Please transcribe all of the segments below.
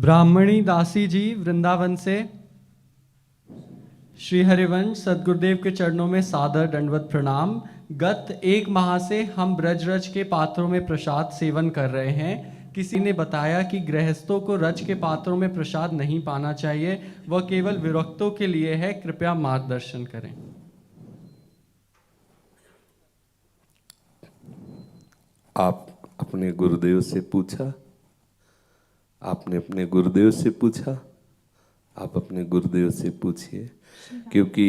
ब्राह्मणी दासी जी वृंदावन से श्री हरिवंश सदगुरुदेव के चरणों में सादर दंडवत प्रणाम। गत 1 माह से हम ब्रज रज के पात्रों में प्रसाद सेवन कर रहे हैं। किसी ने बताया कि गृहस्थों को रज के पात्रों में प्रसाद नहीं पाना चाहिए, वह केवल विरक्तों के लिए है। कृपया मार्गदर्शन करें। आप अपने गुरुदेव से पूछा, आपने अपने गुरुदेव से पूछा, आप अपने गुरुदेव से पूछिए, क्योंकि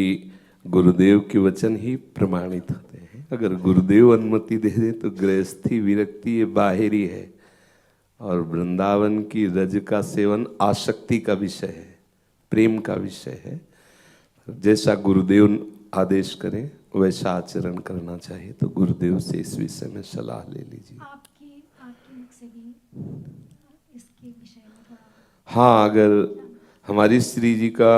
गुरुदेव के वचन ही प्रमाणित होते हैं। अगर गुरुदेव अनुमति दे दे तो गृहस्थी विरक्ति ये बाहरी है, और वृंदावन की रज का सेवन आसक्ति का विषय है, प्रेम का विषय है। जैसा गुरुदेव आदेश करें वैसा आचरण करना चाहिए। तो गुरुदेव से इस विषय में सलाह ले लीजिए। आपके मुख से भी इसके विषय में थोड़ा। हाँ, अगर हमारी श्री जी का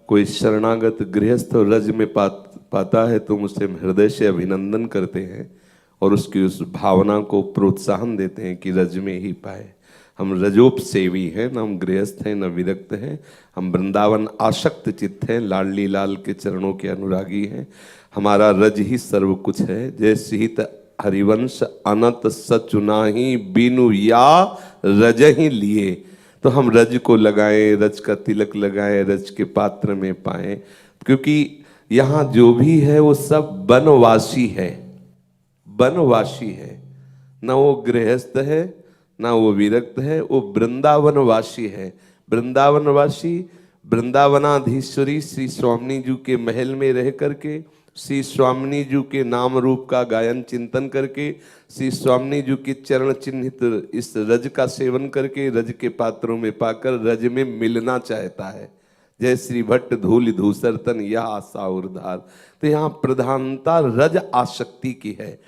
कोई शरणागत गृहस्थ रज में पाता है तो उसे हृदय से अभिनंदन करते हैं और उसकी उस भावना को प्रोत्साहन देते हैं कि रज में ही पाए। हम रजोपसेवी हैं, न हम गृहस्थ हैं न विरक्त हैं। हम वृंदावन आसक्त चित्त हैं, लाडली लाल के चरणों के अनुरागी हैं। हमारा रज ही सर्व कुछ है। जय सिहित हरिवंश अनंत सचुनाही बीनु या रज ही लिए। तो हम रज को लगाएं, रज का तिलक लगाएं, रज के पात्र में पाएं, क्योंकि यहाँ जो भी है वो सब वनवासी है, वनवासी है। न वो गृहस्थ है ना वो विरक्त है, वो वृंदावनवासी है। वृंदावनवासी वृंदावनाधीश्वरी श्री स्वामिनी जी के महल में रह करके, श्री स्वामिनी जी के नाम रूप का गायन चिंतन करके, श्री स्वामिनी जी के चरण चिन्हित इस रज का सेवन करके, रज के पात्रों में पाकर रज में मिलना चाहता है। जय श्री भट्ट धूल धूसर तन यह आशा उर्धार। तो यहाँ प्रधानता रज आसक्ति की है।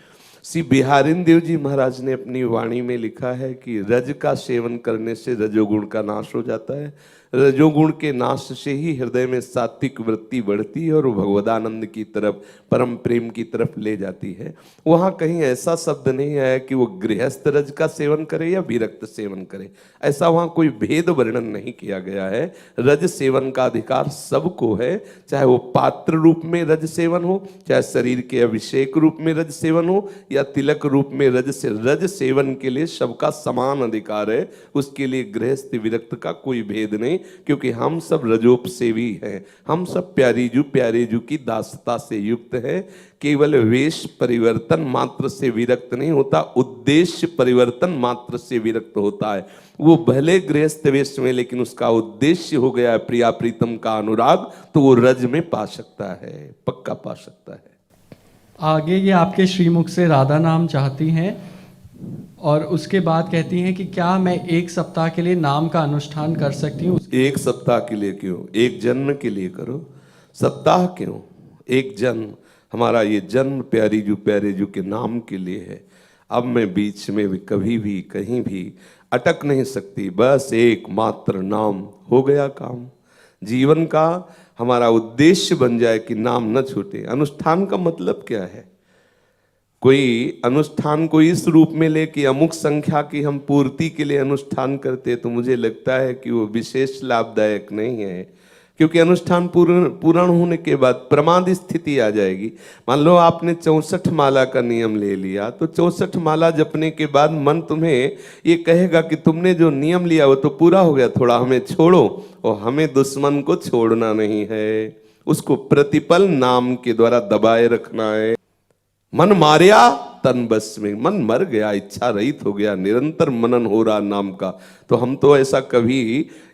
श्री बिहारिन देव जी महाराज ने अपनी वाणी में लिखा है कि रज का सेवन करने से रजोगुण का नाश हो जाता है। रजोगुण के नाश से ही हृदय में सात्विक वृत्ति बढ़ती है और वो भगवदानंद की तरफ, परम प्रेम की तरफ ले जाती है। वहाँ कहीं ऐसा शब्द नहीं आया कि वो गृहस्थ रज का सेवन करे या विरक्त सेवन करे, ऐसा वहाँ कोई भेद वर्णन नहीं किया गया है। रज सेवन का अधिकार सबको है, चाहे वो पात्र रूप में रज सेवन हो, चाहे शरीर के अभिषेक रूप में रज सेवन हो, या तिलक रूप में रज सेवन के लिए सबका समान अधिकार है। उसके लिए गृहस्थ विरक्त का कोई भेद नहीं, क्योंकि हम सब रजोपसेवी हैं। हम सब प्यारे जू की दासता से युक्त है। केवल वेश परिवर्तन मात्र से विरक्त नहीं होता, उद्देश्य परिवर्तन मात्र से विरक्त होता है। वो भले गृहस्थ वेश में, लेकिन उसका उद्देश्य हो गया है प्रिया प्रीतम का अनुराग, तो वो रज में पा सकता है, पक्का पा सकता है। आगे ये आपके श्रीमुख से राधा नाम चाहती हैं और उसके बाद कहती हैं कि क्या मैं 1 सप्ताह के लिए नाम का अनुष्ठान कर सकती हूँ? 1 सप्ताह के लिए क्यों? 1 जन्म के लिए करो। सप्ताह क्यों? 1 जन्म। हमारा ये जन्म प्यारे जू के नाम के लिए है। अब मैं बीच में भी कभी भी कहीं भी अटक नहीं सकती। बस एकमात्र नाम, हो गया काम। जीवन का हमारा उद्देश्य बन जाए कि नाम न छूटे। अनुष्ठान का मतलब क्या है? कोई अनुष्ठान को इस रूप में ले कि अमुक संख्या की हम पूर्ति के लिए अनुष्ठान करते, तो मुझे लगता है कि वो विशेष लाभदायक नहीं है, क्योंकि अनुष्ठान पूर्ण होने के बाद प्रमाद स्थिति आ जाएगी। मान लो आपने 64 माला का नियम ले लिया, तो 64 माला जपने के बाद मन तुम्हें ये कहेगा कि तुमने जो नियम लिया वो तो पूरा हो गया, थोड़ा हमें छोड़ो। और हमें दुश्मन को छोड़ना नहीं है, उसको प्रतिपल नाम के द्वारा दबाए रखना है। मन मारिया तन बस में, मन मर गया, इच्छा रहित हो गया, निरंतर मनन हो रहा नाम का। तो हम तो ऐसा कभी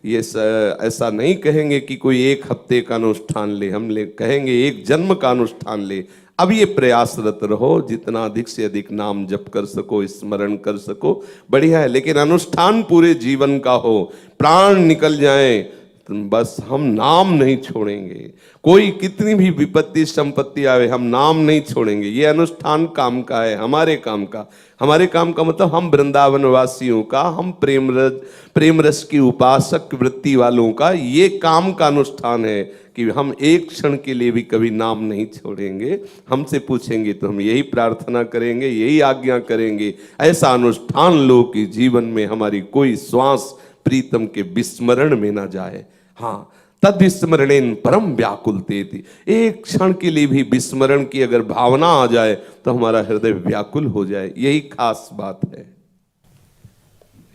ऐसा नहीं कहेंगे कि कोई 1 हफ्ते का अनुष्ठान ले, हम कहेंगे 1 जन्म का अनुष्ठान ले। अब ये प्रयासरत रहो, जितना अधिक से अधिक नाम जप कर सको, स्मरण कर सको, बढ़िया है। लेकिन अनुष्ठान पूरे जीवन का हो, प्राण निकल जाए, बस हम नाम नहीं छोड़ेंगे। कोई कितनी भी विपत्ति संपत्ति आवे, हम नाम नहीं छोड़ेंगे। ये अनुष्ठान काम का है, हमारे काम का। हमारे काम का मतलब हम वृंदावन वासियों का, हम प्रेम रस की उपासक वृत्ति वालों का ये काम का अनुष्ठान है कि हम 1 क्षण के लिए भी कभी नाम नहीं छोड़ेंगे। हमसे पूछेंगे तो हम यही प्रार्थना करेंगे, यही आज्ञा करेंगे। ऐसा अनुष्ठान लो कि जीवन में हमारी कोई श्वास प्रीतम के विस्मरण में ना जाए। हाँ, तद स्मरणेन परम व्याकुलते थी, एक क्षण के लिए भी विस्मरण की अगर भावना आ जाए तो हमारा हृदय व्याकुल हो जाए, यही खास बात है।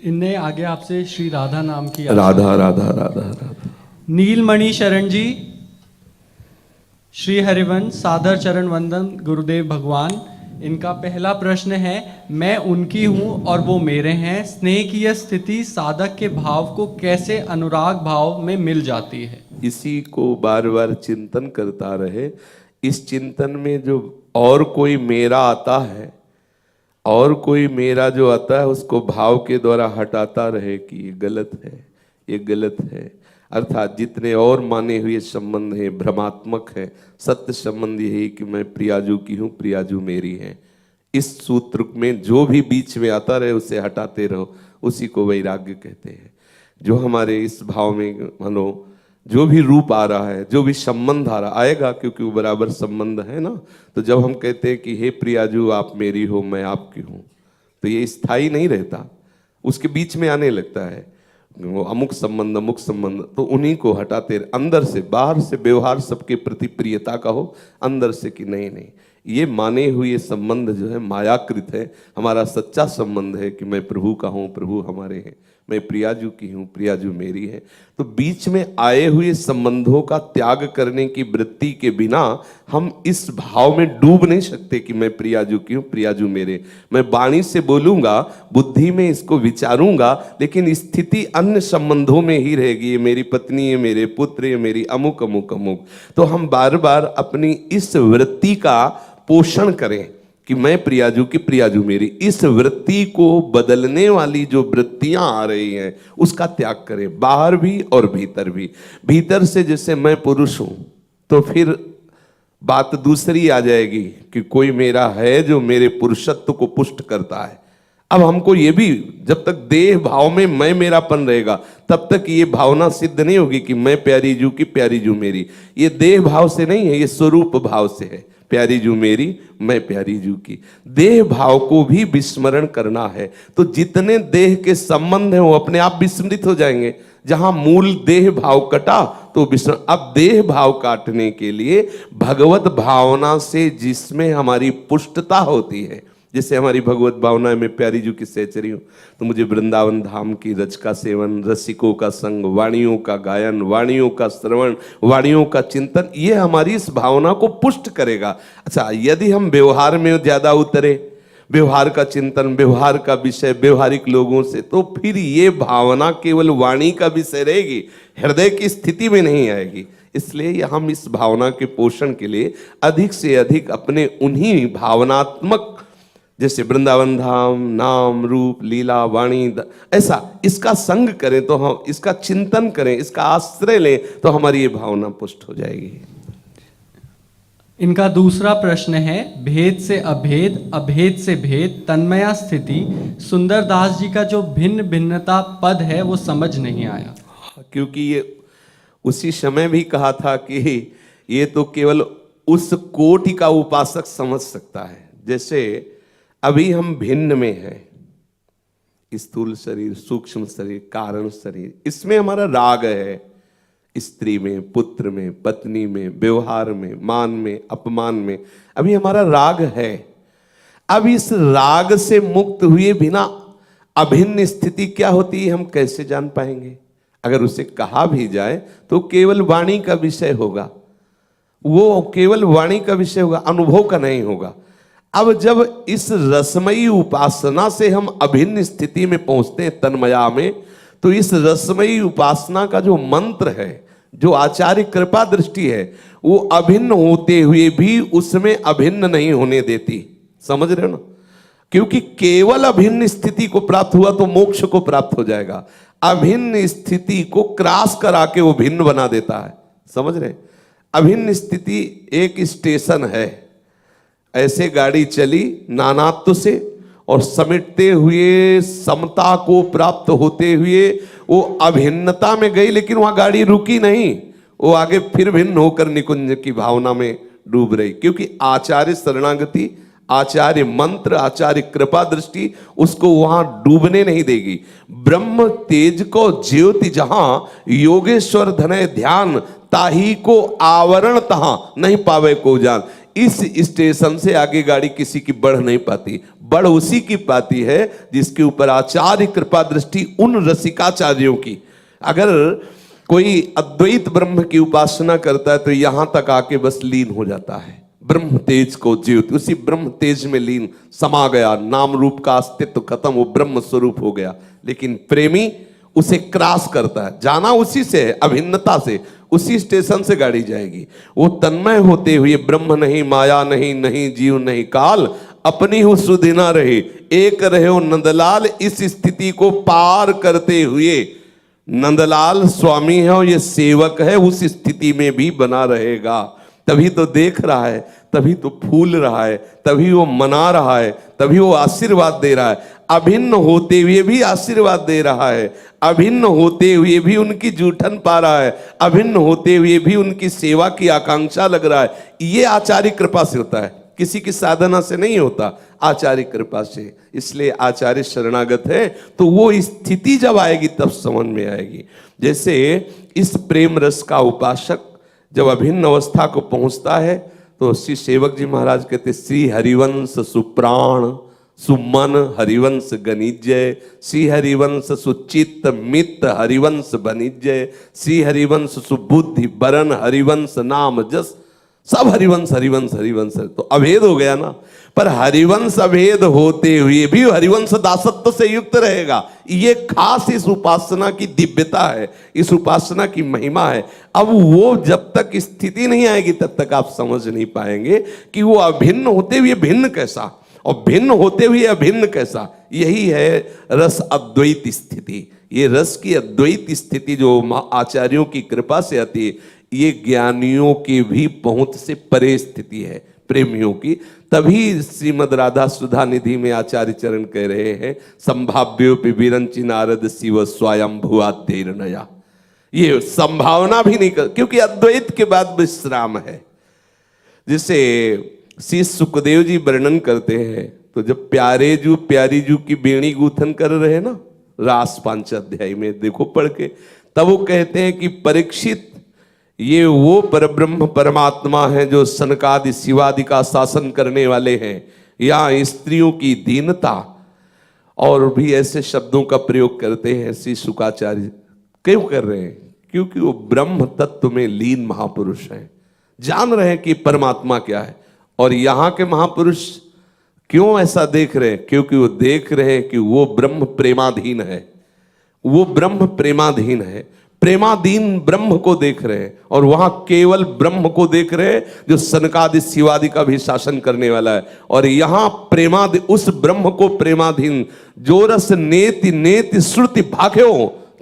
इनने आगे आपसे श्री राधा नाम की राधा राधा राधा राधा। नीलमणि शरण जी, श्री हरिवंश सादर चरण वंदन गुरुदेव भगवान। इनका पहला प्रश्न है, मैं उनकी हूँ और वो मेरे हैं, स्नेह की यह स्थिति साधक के भाव को कैसे अनुराग भाव में मिल जाती है? इसी को बार बार चिंतन करता रहे। इस चिंतन में जो और कोई मेरा आता है, और कोई मेरा जो आता है उसको भाव के द्वारा हटाता रहे कि ये गलत है, ये गलत है। अर्थात जितने और माने हुए संबंध हैं भ्रमात्मक है, सत्य संबंध यही कि मैं प्रियाजू की हूँ, प्रियाजू मेरी है। इस सूत्र में जो भी बीच में आता रहे उसे हटाते रहो, उसी को वैराग्य कहते हैं। जो हमारे इस भाव में मानो जो भी रूप आ रहा है, जो भी संबंध आ रहा आएगा, क्योंकि वो बराबर संबंध है ना। तो जब हम कहते हैं कि हे प्रियाजू आप मेरी हो मैं आपकी हूँ, तो ये स्थायी नहीं रहता, उसके बीच में आने लगता है वो अमुक संबंध, तो उन्हीं को हटाते अंदर से। बाहर से व्यवहार सबके प्रति प्रियता का हो, अंदर से कि नहीं नहीं ये माने हुए संबंध जो है मायाकृत है। हमारा सच्चा संबंध है कि मैं प्रभु का हूँ, प्रभु हमारे हैं, मैं प्रियाजू की हूँ, प्रियाजू मेरी है। तो बीच में आए हुए संबंधों का त्याग करने की वृत्ति के बिना हम इस भाव में डूब नहीं सकते कि मैं प्रियाजू की हूँ, प्रियाजू मेरे। मैं वाणी से बोलूंगा, बुद्धि में इसको विचारूंगा, लेकिन स्थिति अन्य संबंधों में ही रहेगी। ये मेरी पत्नी, ये मेरे पुत्र, ये मेरी अमुक अमुक अमुक। तो हम बार बार अपनी इस वृत्ति का पोषण करें कि मैं प्रियाजू की, प्रियाजू मेरी। इस वृत्ति को बदलने वाली जो वृत्तियां आ रही हैं उसका त्याग करें, बाहर भी और भीतर भी। भीतर से जैसे मैं पुरुष हूं तो फिर बात दूसरी आ जाएगी कि कोई मेरा है जो मेरे पुरुषत्व को पुष्ट करता है। अब हमको ये भी, जब तक देह भाव में मैं मेरापन रहेगा तब तक ये भावना सिद्ध नहीं होगी कि मैं प्यारी जू की, प्यारी जू मेरी। ये देह भाव से नहीं है, ये स्वरूप भाव से है। प्यारी जू मेरी, मैं प्यारी जू की। देह भाव को भी विस्मरण करना है। तो जितने देह के संबंध हैं वो अपने आप विस्मृत हो जाएंगे। जहां मूल देह भाव कटा तो विस्मरण। अब देह भाव काटने के लिए भगवत भावना से जिसमें हमारी पुष्टता होती है, जैसे हमारी भगवत भावना है मैं प्यारी जू की सहचरी हूँ, तो मुझे वृंदावन धाम की रज का सेवन, रसिकों का संग, वाणियों का गायन, वाणियों का श्रवण, वाणियों का चिंतन, ये हमारी इस भावना को पुष्ट करेगा। अच्छा, यदि हम व्यवहार में ज्यादा उतरे, व्यवहार का चिंतन, व्यवहार का विषय, व्यवहारिक लोगों से, तो फिर ये भावना केवल वाणी का विषय रहेगी, हृदय की स्थिति में नहीं आएगी। इसलिए हम इस भावना के पोषण के लिए अधिक से अधिक अपने उन्हीं भावनात्मक, जैसे वृंदावन धाम, नाम, रूप, लीला, वाणी, ऐसा इसका संग करें, तो हम इसका चिंतन करें, इसका आश्रय लें, तो हमारी ये भावना पुष्ट हो जाएगी। इनका दूसरा प्रश्न है, भेद से अभेद, अभेद से भेद, तन्मया स्थिति, सुंदर दास जी का जो भिन्न भिन्नता पद है वो समझ नहीं आया। क्योंकि ये उसी समय भी कहा था कि ये तो केवल उस कोटि का उपासक समझ सकता है। जैसे अभी हम भिन्न में हैं, स्थूल शरीर, सूक्ष्म शरीर, कारण शरीर, इसमें हमारा राग है, स्त्री में, पुत्र में, पत्नी में, व्यवहार में, मान में, अपमान में, अभी हमारा राग है। अब इस राग से मुक्त हुए बिना अभिन्न स्थिति क्या होती है हम कैसे जान पाएंगे? अगर उसे कहा भी जाए तो केवल वाणी का विषय होगा, वो केवल वाणी का विषय होगा, अनुभव का नहीं होगा। अब जब इस रसमयी उपासना से हम अभिन्न स्थिति में पहुंचते हैं, तन्मया में, तो इस रसमयी उपासना का जो मंत्र है, जो आचार्य कृपा दृष्टि है, वो अभिन्न होते हुए भी उसमें अभिन्न नहीं होने देती। समझ रहे हो ना? क्योंकि केवल अभिन्न स्थिति को प्राप्त हुआ तो मोक्ष को प्राप्त हो जाएगा। अभिन्न स्थिति को क्रॉस करा के वो भिन्न बना देता है। समझ रहे? अभिन्न स्थिति एक स्टेशन है, ऐसे गाड़ी चली नानात्व से और समेटते हुए समता को प्राप्त होते हुए वो अभिन्नता में गई, लेकिन वहां गाड़ी रुकी नहीं, वो आगे फिर भिन्न होकर निकुंज की भावना में डूब रही। क्योंकि आचार्य शरणागति आचार्य मंत्र, आचार्य कृपा दृष्टि उसको वहां डूबने नहीं देगी। ब्रह्म तेज को ज्योति जहां, योगेश्वर धने ध्यान, ताही को आवरण तहां, नहीं पावे को जान। इस स्टेशन से आगे गाड़ी किसी की बढ़ नहीं पाती, बढ़ उसी की पाती है जिसके ऊपर आचार्य कृपा दृष्टि उन रसिकाचार्यों की। अगर कोई अद्वैत ब्रह्म की उपासना करता है तो यहां तक आके बस लीन हो जाता है। ब्रह्म तेज को ज्योति, उसी ब्रह्म तेज में लीन समा गया, नाम रूप का अस्तित्व खत्म, वो ब्रह्म स्वरूप हो गया। लेकिन प्रेमी उसे क्रॉस करता है, जाना उसी से है, अभिन्नता से, उसी स्टेशन से गाड़ी जाएगी। वो तन्मय होते हुए ब्रह्म नहीं, माया नहीं, नहीं जीव नहीं काल, अपनी हूं सुधि ना रहे, एक रहे हो नंदलाल। इस स्थिति को पार करते हुए नंदलाल स्वामी है और ये सेवक है, उस स्थिति में भी बना रहेगा। तभी तो देख रहा है, तभी तो फूल रहा है, तभी वो मना रहा है, तभी वो आशीर्वाद दे रहा है। अभिन्न होते हुए भी आशीर्वाद दे रहा है, अभिन्न होते हुए भी उनकी जूठन पा रहा है, अभिन्न होते हुए भी उनकी सेवा की आकांक्षा लग रहा है। ये आचार्य कृपा से होता है, किसी की साधना से नहीं होता, आचार्य कृपा से। इसलिए आचार्य शरणागत है तो वो स्थिति जब आएगी तब समझ में आएगी। जैसे इस प्रेम रस का उपासक जब अभिन्न अवस्था को पहुंचता है तो श्री सेवक जी महाराज कहते, श्री हरिवंश सुप्राण सुमन हरिवंश गणिजय, श्री हरिवंश सुचित्त मित्त हरिवंश बनिजय, श्री हरिवंश सुबुद्धि बरन हरिवंश नाम जस। सब हरिवंश हरिवंश हरिवंश, तो अभेद हो गया ना। पर हरिवंश अभेद होते हुए भी हरिवंश दासत्व से युक्त रहेगा। ये खास इस उपासना की दिव्यता है, इस उपासना की महिमा है। अब वो जब तक स्थिति नहीं आएगी तब तक आप समझ नहीं पाएंगे कि वो अभिन्न होते हुए भिन्न कैसा और भिन्न होते हुए अभिन्न कैसा। यही है रस अद्वैत स्थिति। ये रस की अद्वैत स्थिति जो आचार्यों की कृपा से आती है, ये ज्ञानियों की भी पहुंच से परे स्थिति है, प्रेमियों की। तभी श्रीमद राधा सुधा निधि में आचार्य चरण कह रहे हैं, संभाव्योपि विरंचि नारद शिव स्वयं भुआद्यैर नया। ये संभावना भी नहीं कर, क्योंकि अद्वैत के बाद विश्राम है। जिसे श्री सुखदेव जी वर्णन करते हैं, तो जब प्यारे जू प्यारी जू की बेणी गूथन कर रहे हैं ना, रास 5 अध्याय में देखो पढ़ के, तब वो कहते हैं कि परीक्षित ये वो परब्रह्म परमात्मा है जो सनकादि शिवादि का शासन करने वाले हैं। यहाँ स्त्रियों की दीनता और भी ऐसे शब्दों का प्रयोग करते हैं श्री शुकाचार्य। क्यों कर रहे हैं? क्योंकि वो ब्रह्म तत्व में लीन महापुरुष हैं, जान रहे हैं कि परमात्मा क्या है। और यहाँ के महापुरुष क्यों ऐसा देख रहे हैं? क्योंकि वो देख रहे हैं कि वो ब्रह्म प्रेमाधीन है, वो ब्रह्म प्रेमाधीन है, प्रेमाधीन ब्रह्म को देख रहे हैं। और वहां केवल ब्रह्म को देख रहे हैं जो सनकादि शिवादि का भी शासन करने वाला है। और यहां प्रेमाधीन उस ब्रह्म को प्रेमाधीन जो रस नेति नेति श्रुति भाख्यो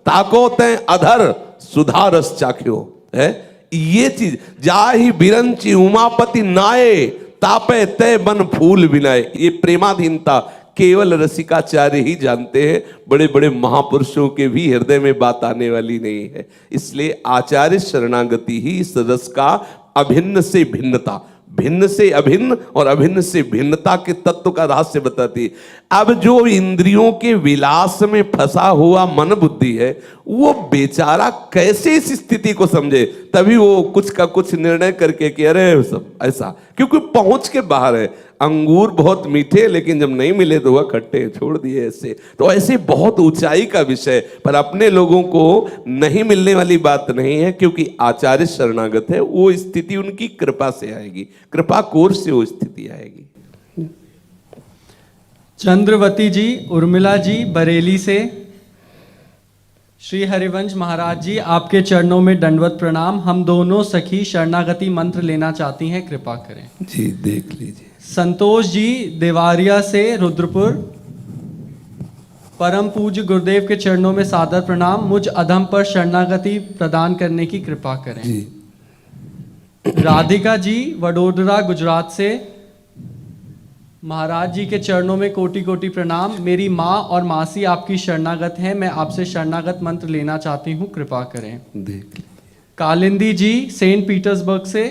ताको तय अधर सुधारस चाख्यो है। ये चीज जाहि बिरंची उमापति नाये तापे तय बन फूल बिनाए, ये प्रेमाधीनता केवल रसिकाचार्य ही जानते हैं। बड़े बड़े महापुरुषों के भी हृदय में बात आने वाली नहीं है। इसलिए आचार्य शरणागति ही इस रस का अभिन्न से भिन्नता, भिन्न से अभिन्न और अभिन्न से भिन्नता के तत्व का रहस्य बताती है। अब जो इंद्रियों के विलास में फंसा हुआ मन बुद्धि है, वो बेचारा कैसे इस स्थिति को समझे? तभी वो कुछ का कुछ निर्णय करके कि अरे सब ऐसा, क्योंकि पहुंच के बाहर है। अंगूर बहुत मीठे, लेकिन जब नहीं मिले तो वह खट्टे, छोड़ दिए ऐसे। तो ऐसे बहुत ऊंचाई का विषय, पर अपने लोगों को नहीं मिलने वाली बात नहीं है, क्योंकि आचार्य शरणागत है। वो स्थिति उनकी कृपा से आएगी, कृपा कोर से वो स्थिति आएगी। चंद्रवती जी, उर्मिला जी बरेली से, श्री हरिवंश महाराज जी आपके चरणों में दंडवत प्रणाम। हम दोनों सखी शरणागति मंत्र लेना चाहती हैं, कृपा करें। जी देख लीजिए। संतोष जी देवारिया से, रुद्रपुर, परम पूज्य गुरुदेव के चरणों में सादर प्रणाम। मुझ अधम पर शरणागति प्रदान करने की कृपा करें। जी। राधिका जी वडोदरा गुजरात से, महाराज जी के चरणों में कोटि कोटि प्रणाम। मेरी माँ और मासी आपकी शरणागत हैं, मैं आपसे शरणागत मंत्र लेना चाहती हूँ, कृपा करें। देख। कालिंदी जी सेंट पीटर्सबर्ग से,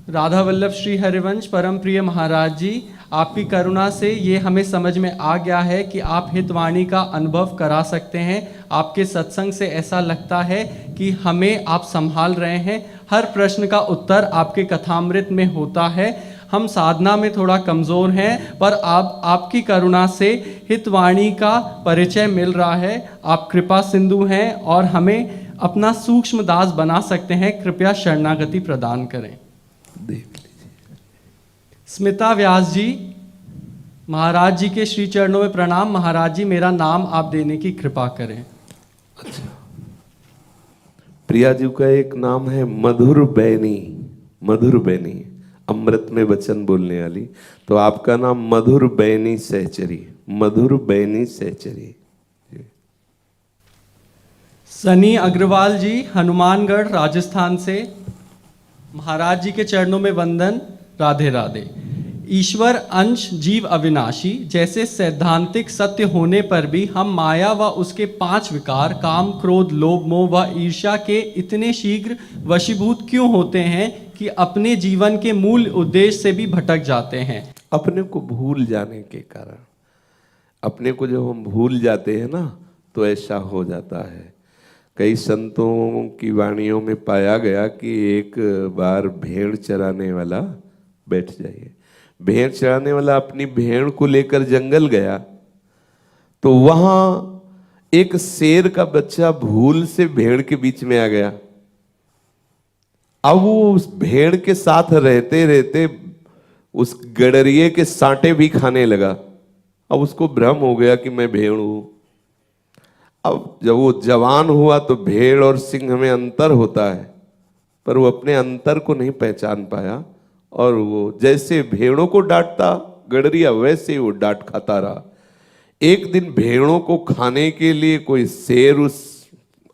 राधा वल्लभ श्री हरिवंश परम प्रिय महाराज जी, आपकी करुणा से ये हमें समझ में आ गया है कि आप हितवाणी का अनुभव करा सकते हैं। आपके सत्संग से ऐसा लगता है कि हमें आप संभाल रहे हैं। हर प्रश्न का उत्तर आपके कथामृत में होता है। हम साधना में थोड़ा कमज़ोर हैं, पर आपकी करुणा से हितवाणी का परिचय मिल रहा है। आप कृपा सिंधु हैं और हमें अपना सूक्ष्म दास बना सकते हैं। कृपया शरणागति प्रदान करें। स्मिता व्यास जी, महाराज जी के श्री चरणों में प्रणाम। महाराज जी, मेरा नाम आप देने की कृपा करें। अच्छा, प्रिया जी का एक नाम है मधुर बैनी। मधुर बैनी, अमृत में वचन बोलने वाली। तो आपका नाम मधुर बैनी सहचरी। मधुर बैनी सहचरी। सनी अग्रवाल जी, हनुमानगढ़ राजस्थान से। महाराज जी के चरणों में वंदन। राधे राधे। ईश्वर अंश जीव अविनाशी जैसे सैद्धांतिक सत्य होने पर भी हम माया व उसके 5 विकार काम, क्रोध, लोभ, मोह व ईर्ष्या के इतने शीघ्र वशीभूत क्यों होते हैं कि अपने जीवन के मूल उद्देश्य से भी भटक जाते हैं? अपने को भूल जाने के कारण। अपने को जब हम भूल जाते हैं ना, तो ऐसा हो जाता है। कई संतों की वाणियों में पाया गया कि एक बार भेड़ चराने वाला, बैठ जाइए, भेड़ चराने वाला अपनी भेड़ को लेकर जंगल गया, तो वहां एक शेर का बच्चा भूल से भेड़ के बीच में आ गया। अब वो उस भेड़ के साथ रहते रहते उस गडरिये के सांटे भी खाने लगा। अब उसको भ्रम हो गया कि मैं भेड़ हूं। अब जब वो जवान हुआ तो भेड़ और सिंह में अंतर होता है, पर वो अपने अंतर को नहीं पहचान पाया और वो जैसे भेड़ों को डांटता गडरिया, वैसे ही वो डांट खाता रहा। एक दिन भेड़ों को खाने के लिए कोई शेर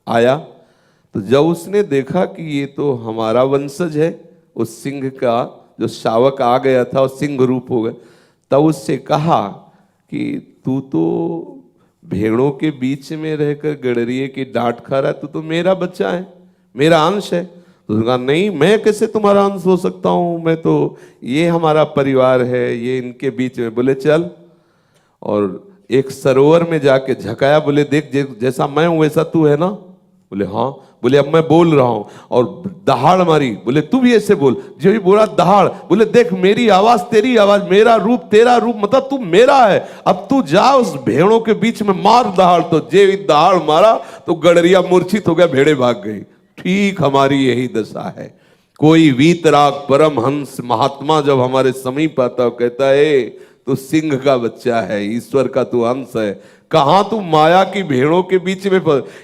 आया, तो जब उसने देखा कि ये तो हमारा वंशज है, उस सिंह का जो शावक आ गया था और सिंह रूप हो गया, तब उससे कहा कि तू तो भेड़ों के बीच में रहकर गडरिये की डांट खा रहा है, तो मेरा बच्चा है, मेरा अंश है। तो उसने कहा नहीं, मैं कैसे तुम्हारा अंश हो सकता हूं, मैं तो, ये हमारा परिवार है, ये इनके बीच में। बोले चल, और एक सरोवर में जाके झकाया, बोले देख जैसा मैं हूं वैसा तू है ना? बोले हाँ। बोले अब मैं बोल रहा हूं, और दहाड़ मारी। बोले तू भी ऐसे बोल। जो ही बोला दहाड़। बोले देख मेरी आवाज तेरी आवाज, मेरा रूप तेरा रूप, मतलब तू मेरा है। अब तू जा उस भेड़ों के बीच में मार दहाड़। तो जे दहाड़ मारा तो गडरिया मूर्छित हो गया, भेड़े भाग गई। ठीक हमारी यही दशा है। कोई वीतराग परमहंस महात्मा जब हमारे समीप आता है, कहता है तू सिंह का बच्चा है, ईश्वर का तू अंश है। कहां तू माया की भेड़ों के बीच में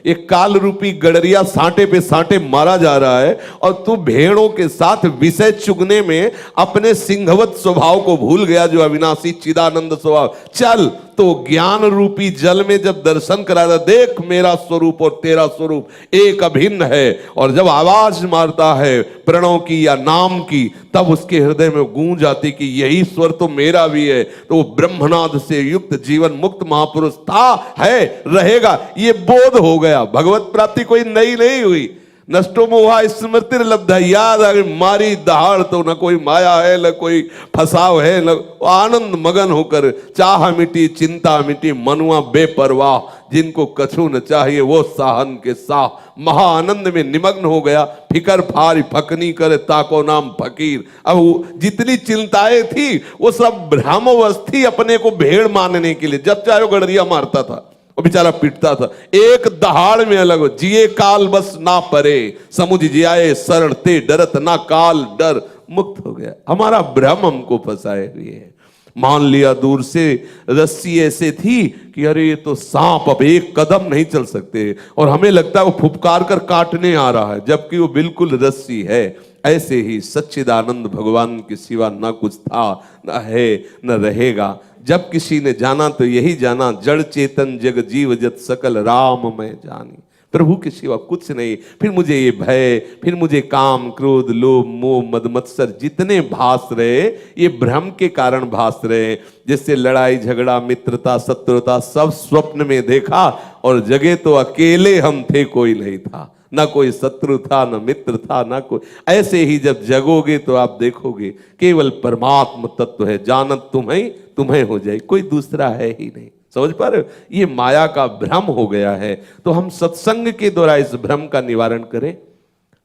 एक काल रूपी गडरिया सांटे पे सांटे मारा जा रहा है, और तू भेड़ों के साथ विषय चुगने में अपने सिंहवत स्वभाव को भूल गया, जो अविनाशी चिदानंद स्वभाव। चल, तो ज्ञान रूपी जल में जब दर्शन कराया, देख मेरा स्वरूप और तेरा स्वरूप एक अभिन्न है। और जब आवाज मारता है प्रणव की या नाम की, तब उसके हृदय में गूंज आती कि यही स्वर तो मेरा भी है। तो ब्रह्मनाद से युक्त जीवन मुक्त महापुरुष था, है, रहेगा, ये बोध हो गया। भगवत प्राप्ति कोई नई नहीं हुई। नष्टो मोहा स्मृति लब्धा, याद आ गई मारी दहाड़, तो न कोई माया है न कोई फसाव है, न आनंद मगन होकर चाह मिटी चिंता मिटी, मनुआ बेपरवाह, जिनको कछु न चाहिए वो साहन के साह। महा आनंद में निमग्न हो गया, फिकर फारी फकनी करे ताको नाम फकीर। अब जितनी चिंताएं थी वो सब भ्रामवश थी अपने को भेड़ मानने के लिए। जब चाहे वो गडरिया मारता था, वो बेचारा पिटता था। एक दहाड़ में अलग हो, जिए काल बस ना परे, समुझ जियाए शरण ते डरत ना काल डर। मुक्त हो गया। हमारा भ्रम हमको फंसाए हुए है। मान लिया दूर से रस्सी ऐसे थी कि अरे ये तो सांप, अब एक कदम नहीं चल सकते, और हमें लगता है वो फुफकार कर काटने आ रहा है, जबकि वो बिल्कुल रस्सी है। ऐसे ही सच्चिदानंद भगवान के सिवा न कुछ था, न है, न रहेगा। जब किसी ने जाना तो यही जाना, जड़ चेतन जग जीव जत सकल राम मैं जानी। प्रभु के सिवा कुछ नहीं। फिर मुझे ये भय, फिर मुझे काम, क्रोध, लोभ, मोह, मद मत्सर जितने भास रहे, ये भ्रम के कारण भास रहे। जिससे लड़ाई झगड़ा मित्रता शत्रुता सब स्वप्न में देखा, और जगह तो अकेले हम थे, कोई नहीं था। ना कोई शत्रु था, ना मित्र था, ना कोई। ऐसे ही जब जगोगे तो आप देखोगे केवल परमात्म तत्व है, जानत तुम्हें तुम्हें हो जाए, कोई दूसरा है ही नहीं। समझ पा रहे हो? ये माया का भ्रम हो गया है। तो हम सत्संग के द्वारा इस भ्रम का निवारण करें।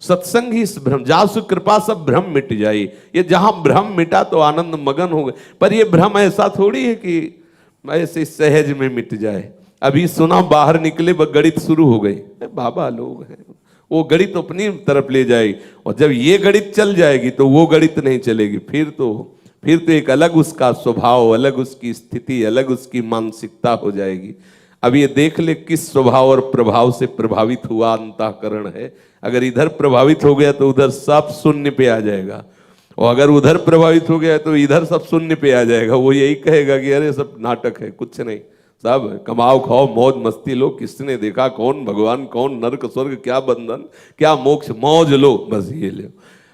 सत्संग ही इस भ्रम, जासु कृपा सब भ्रम मिट जाए। ये जहां भ्रम मिटा तो आनंद मगन हो गए। पर ये भ्रम ऐसा थोड़ी है कि ऐसे सहज में मिट जाए। अभी सुना बाहर निकले गणित शुरू हो गई, बाबा लोग हैं, वो गणित अपनी तरफ ले जाएगी, और जब ये गणित चल जाएगी तो वो गणित नहीं चलेगी। फिर तो एक अलग उसका स्वभाव, अलग उसकी स्थिति, अलग उसकी मानसिकता हो जाएगी। अब ये देख ले किस स्वभाव और प्रभाव से प्रभावित हुआ अंतःकरण है। अगर इधर प्रभावित हो गया तो उधर सब शून्य पे आ जाएगा, और अगर उधर प्रभावित हो गया तो इधर सब शून्य पे आ जाएगा। वो यही कहेगा कि अरे सब नाटक है, कुछ नहीं, सब कमाओ खाओ मौज मस्ती लो, किसने देखा कौन भगवान, कौन नरक स्वर्ग, क्या बंधन क्या मोक्ष, मौज लो, बस ये लो।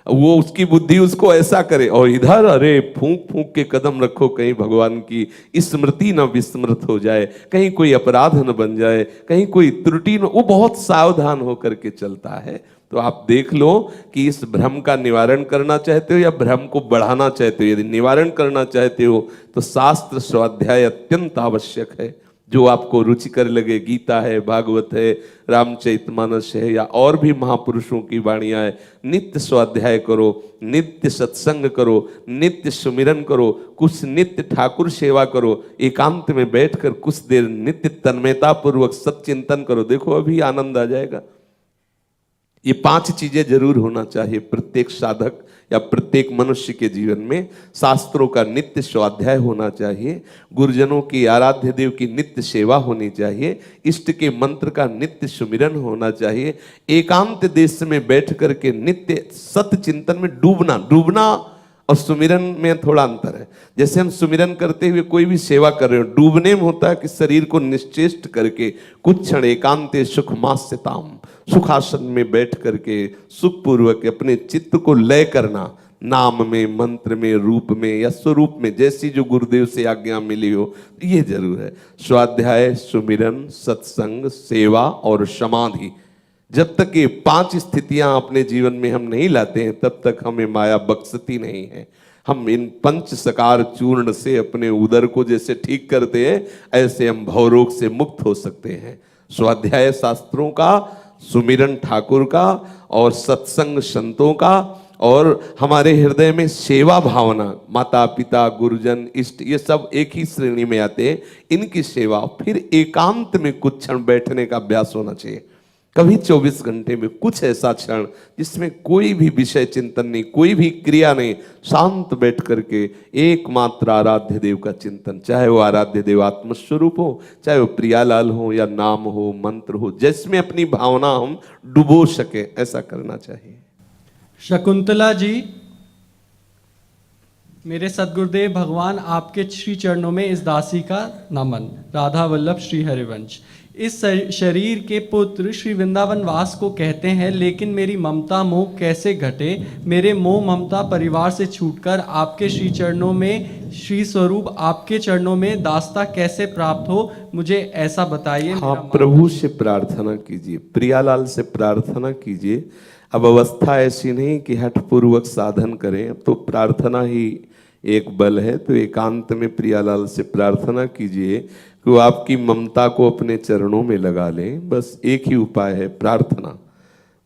वो उसकी बुद्धि उसको ऐसा करे, और इधर अरे फूंक फूंक के कदम रखो, कहीं भगवान की स्मृति न विस्मृत हो जाए, कहीं कोई अपराध न बन जाए, कहीं कोई त्रुटि न। वो बहुत सावधान होकर के चलता है। तो आप देख लो कि इस भ्रम का निवारण करना चाहते हो या भ्रम को बढ़ाना चाहते हो। यदि निवारण करना चाहते हो तो शास्त्र स्वाध्याय अत्यंत आवश्यक है। जो आपको रुचिकर लगे, गीता है, भागवत है, रामचरितमानस है, या और भी महापुरुषों की वाणियां है, नित्य स्वाध्याय करो, नित्य सत्संग करो, नित्य सुमिरन करो, कुछ नित्य ठाकुर सेवा करो, एकांत में बैठकर कुछ देर नित्य तन्मयता पूर्वक सच्चिंतन करो। देखो अभी आनंद आ जाएगा। ये 5 चीजें जरूर होना चाहिए प्रत्येक साधक या प्रत्येक मनुष्य के जीवन में। शास्त्रों का नित्य स्वाध्याय होना चाहिए, गुरुजनों की, आराध्य देव की नित्य सेवा होनी चाहिए, इष्ट के मंत्र का नित्य सुमिरन होना चाहिए, एकांत देश में बैठ करके नित्य सत्य चिंतन में डूबना और सुमिरन में थोड़ा अंतर है। जैसे हम सुमिरन करते हुए कोई भी सेवा कर रहे हो, डूबने में होता है कि शरीर को निश्चेष्ट करके कुछ क्षण एकांते सुख मास्यताम, सुखासन में बैठ करके सुखपूर्वक अपने चित्त को लय करना, नाम में, मंत्र में, रूप में या स्वरूप में, जैसी जो गुरुदेव से आज्ञा मिली हो, ये जरूर है। स्वाध्याय, सुमिरन, सत्संग, सेवा और समाधि, जब तक ये 5 स्थितियां अपने जीवन में हम नहीं लाते हैं तब तक हमें माया बख्शती नहीं है। हम इन 5 सकार चूर्ण से अपने उदर को जैसे ठीक करते हैं, ऐसे हम भवरोग से मुक्त हो सकते हैं। स्वाध्याय शास्त्रों का, सुमिरन ठाकुर का, और सत्संग संतों का, और हमारे हृदय में सेवा भावना, माता पिता, गुरुजन, इष्ट, ये सब एक ही श्रेणी में आते हैं, इनकी सेवा। फिर एकांत में कुछ क्षण बैठने का अभ्यास होना चाहिए। कभी 24 घंटे में कुछ ऐसा क्षण जिसमें कोई भी विषय चिंतन नहीं, कोई भी क्रिया नहीं, शांत बैठ करके एकमात्र आराध्य देव का चिंतन, चाहे वो आराध्य देव आत्मस्वरूप हो, चाहे वो प्रियालाल हो, या नाम हो, मंत्र हो, जिसमें अपनी भावना हम डुबो सके, ऐसा करना चाहिए। शकुंतला जी, मेरे सदगुरुदेव भगवान आपके श्री चरणों में इस दासी का नमन। राधा वल्लभ श्री हरिवंश। इस शरीर के पुत्र श्री वृंदावन वास को कहते हैं, लेकिन मेरी ममता मोह कैसे घटे? मेरे मोह ममता परिवार से छूटकर आपके श्री चरणों में, श्री स्वरूप आपके चरणों में दास्ता कैसे प्राप्त हो, मुझे ऐसा बताइए। हाँ, प्रभु से प्रार्थना कीजिए, प्रियालाल से प्रार्थना कीजिए। अब अवस्था ऐसी नहीं कि हठपूर्वक साधन करें, अब तो प्रार्थना ही एक बल है। तो एकांत में प्रियालाल से प्रार्थना कीजिए कि वो आपकी ममता को अपने चरणों में लगा लें। बस एक ही उपाय है, प्रार्थना।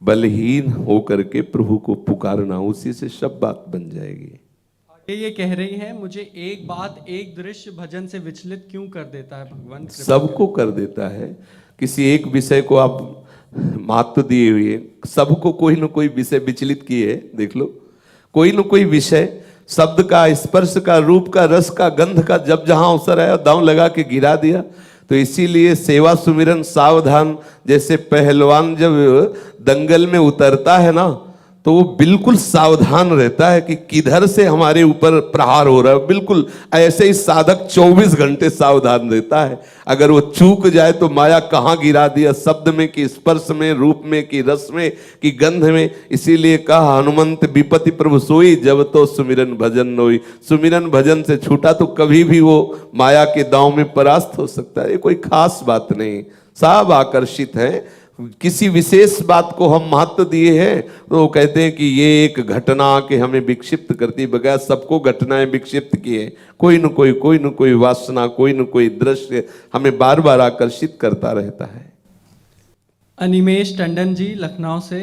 बलहीन होकर के प्रभु को पुकारना, उसी से सब बात बन जाएगी। ये कह रही है, मुझे एक बात, एक दृश्य भजन से विचलित क्यों कर देता है भगवान? सबको कर देता है। किसी एक विषय को आप महत्व दिए हुए, सबको कोई न कोई विषय विचलित किए। देख लो, कोई न कोई विषय, शब्द का, स्पर्श का, रूप का, रस का, गंध का, जब जहां अवसर आया दांव लगा के गिरा दिया। तो इसीलिए सेवा सुमिरन सावधान। जैसे पहलवान जब दंगल में उतरता है ना, तो वो बिल्कुल सावधान रहता है कि किधर से हमारे ऊपर प्रहार हो रहा है। बिल्कुल ऐसे ही साधक 24 घंटे सावधान रहता है। अगर वो चूक जाए तो माया कहाँ गिरा दिया, शब्द में कि स्पर्श में, रूप में कि रस में कि गंध में। इसीलिए कहा हनुमंत विपति प्रभु सोई, जब तो सुमिरन भजन नोई। सुमिरन भजन से छूटा तो कभी भी वो माया के दांव में परास्त हो सकता है। ये कोई खास बात नहीं, सब आकर्षित है। किसी विशेष बात को हम महत्व दिए हैं तो वो कहते हैं कि ये एक घटना के हमें विक्षिप्त करती, बगैर सबको घटनाएं विक्षिप्त किए, कोई न कोई वासना, कोई न कोई दृश्य हमें बार बार आकर्षित करता रहता है। अनिमेश टंडन जी लखनऊ से,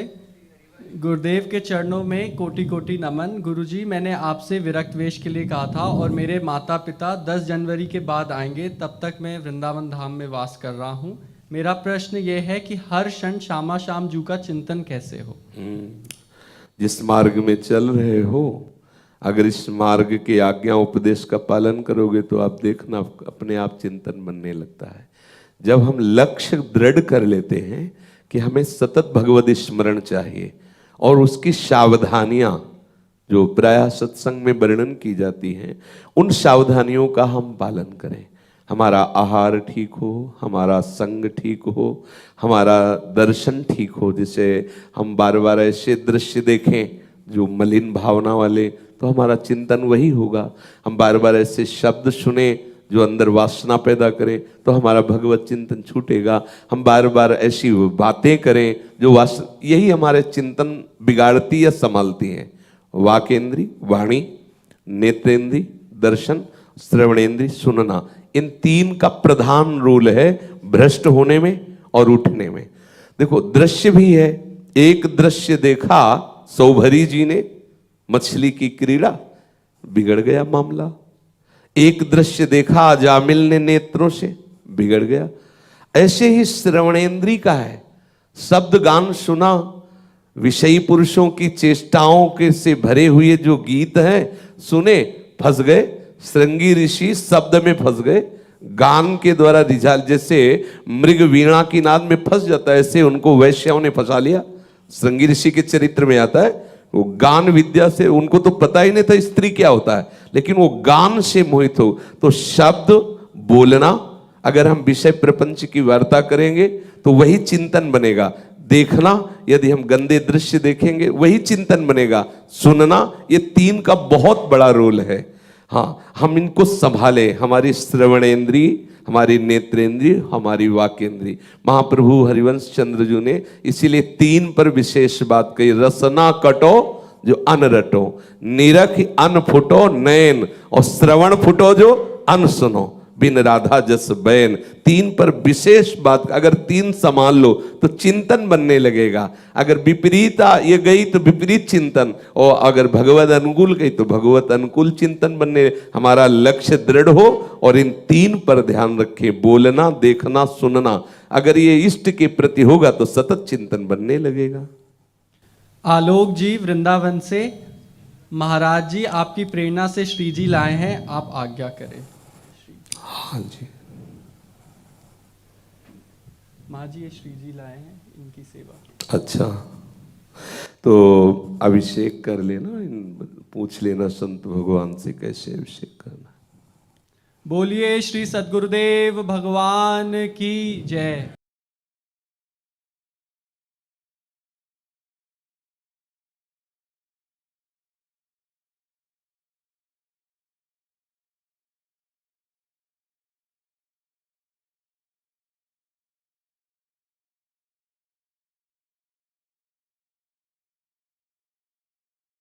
गुरुदेव के चरणों में कोटि कोटि नमन। गुरुजी, मैंने आपसे विरक्त वेश के लिए कहा था और मेरे माता पिता 10 जनवरी के बाद आएंगे, तब तक मैं वृंदावन धाम में वास कर रहा हूँ। मेरा प्रश्न ये है कि हर क्षण श्यामा श्याम जू का चिंतन कैसे हो। जिस मार्ग में चल रहे हो, अगर इस मार्ग के आज्ञा उपदेश का पालन करोगे तो आप देखना अपने आप चिंतन बनने लगता है। जब हम लक्ष्य दृढ़ कर लेते हैं कि हमें सतत भगवत स्मरण चाहिए और उसकी सावधानियां जो प्रायः सत्संग में वर्णन की जाती हैं, उन सावधानियों का हम पालन करें। हमारा आहार ठीक हो, हमारा संग ठीक हो, हमारा दर्शन ठीक हो। जैसे हम बार बार ऐसे दृश्य देखें जो मलिन भावना वाले, तो हमारा चिंतन वही होगा। हम बार बार ऐसे शब्द सुने जो अंदर वासना पैदा करें, तो हमारा भगवत चिंतन छूटेगा। हम बार बार ऐसी बातें करें जो यही हमारे चिंतन बिगाड़ती या संभालती हैं। वाकेंद्री, वाणी, नेत्रेंद्री, दर्शन, श्रवणेंद्री, सुनना, इन 3 का प्रधान रोल है भ्रष्ट होने में और उठने में। देखो, दृश्य भी है। एक दृश्य देखा सौभरी जी ने, मछली की क्रीड़ा, बिगड़ गया मामला। एक दृश्य देखा अजामिल ने नेत्रों से, बिगड़ गया। ऐसे ही श्रवणेंद्री का है। शब्द गान सुना, विषयी पुरुषों की चेष्टाओं के से भरे हुए जो गीत हैं सुने, फंस गए। श्रृंगी ऋषि शब्द में फंस गए, गान के द्वारा रिझा, जैसे मृग वीणा की नाद में फंस जाता है, ऐसे उनको वैश्याओं ने फंसा लिया। श्रृंगी ऋषि के चरित्र में आता है, वो गान विद्या से, उनको तो पता ही नहीं था स्त्री क्या होता है, लेकिन वो गान से मोहित हो। तो शब्द बोलना, अगर हम विषय प्रपंच की वार्ता करेंगे तो वही चिंतन बनेगा। देखना, यदि हम गंदे दृश्य देखेंगे वही चिंतन बनेगा। सुनना, ये 3 का बहुत बड़ा रोल है। हाँ, हम इनको संभालें। हमारी श्रवणेंद्री, हमारी नेत्रेंद्री, हमारी वाकेंद्री। महाप्रभु हरिवंश चंद्र जी ने इसीलिए 3 पर विशेष बात कही। रसना कटो जो अन रटो, निरख अन फुटो नैन, और श्रवण फुटो जो अन सुनो, बिन राधा जस बैन। 3 पर विशेष बात। अगर 3 संभाल लो तो चिंतन बनने लगेगा। अगर विपरीत ये गई तो विपरीत चिंतन, और अगर भगवत अनुकूल गई तो भगवत अनुकूल चिंतन बनने। हमारा लक्ष्य दृढ़ हो और इन 3 पर ध्यान रखें। बोलना, देखना, सुनना। अगर ये इष्ट के प्रति होगा तो सतत चिंतन बनने लगेगा। आलोक जी वृंदावन से, महाराज जी आपकी प्रेरणा से श्री जी लाए हैं, आप आज्ञा करें। हाँ जी माँ जी, ये श्री जी लाए हैं, इनकी सेवा। अच्छा, तो अभिषेक कर लेना, पूछ लेना संत भगवान से कैसे अभिषेक करना। बोलिए श्री सद्गुरुदेव भगवान की जय।